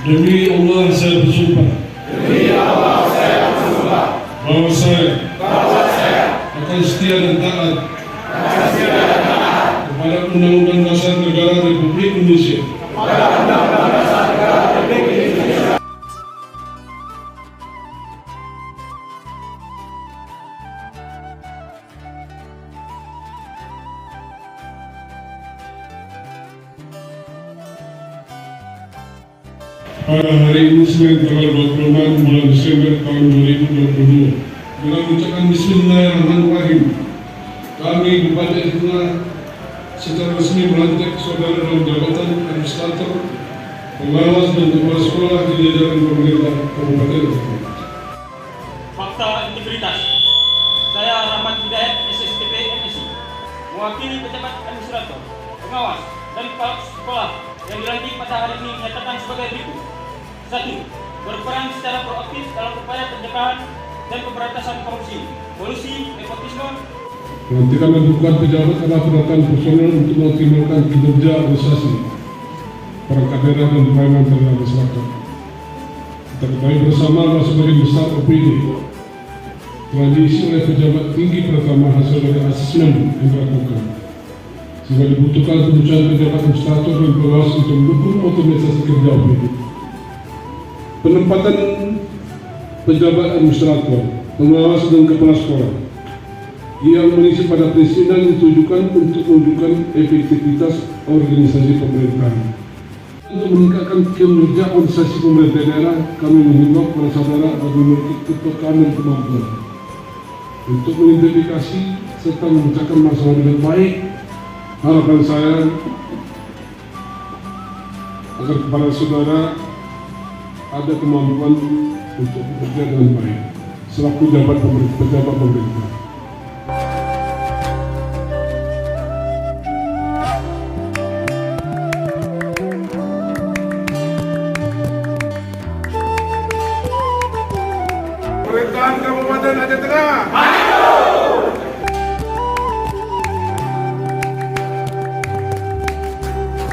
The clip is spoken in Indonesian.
Demi Allah saya bersumpah. Demi Allah saya bersumpah. Bahwa saya akan setia dan taat. Kepada Undang-Undang Dasar Negara Republik Indonesia. Pada hari ini Senin tanggal 26 bulan Desember tahun 2022, dengan ucapan Bismillahirrahmanirrahim, kami Bupati Tengah secara resmi melantik saudara dalam jabatan administrator, pengawas dan kepala sekolah di jajaran pemerintah Kabupaten Tengah. Fakta integritas. Saya Rahmat Hidayat, SSTP MSI, mewakili pejabat administrator, pengawas, dan kepala sekolah yang dilantik pada hari ini menyatakan sebagai berikut. 1. Berperan secara proaktif dalam upaya pencegahan dan pemberantasan korupsi, kolusi, nepotisme. Pelantikan dan dukungan pejabat adalah penataan personel untuk mengoptimalkan kinerja organisasi perangkat daerah dan pelayanan terhadap masyarakat. Kita ketahui bersama bahwa sebagian besar OPD telah diisi oleh pejabat tinggi pertama hasil dari asesmen yang dilakukan, sehingga dibutuhkan pengucapan pejabat administrator dan pengawas untuk mendukung otomatisasi kerja OPD. Penempatan pejabat administrator, pengawas dan kepala sekolah yang mengisi pada perizinan ditujukan untuk menunjukkan efektivitas organisasi pemerintahan. Untuk meningkatkan kinerja organisasi pemerintah daerah, kami menghimbau kepada saudara agar memiliki kepekaan dan kemampuan untuk mengidentifikasi serta memecahkan masalah dengan baik. Harapan saya agar kepada saudara ada kemampuan untuk bekerja dengan baik selaku pejabat pemerintah. Pemerintahan Kabupaten Aceh Tengah.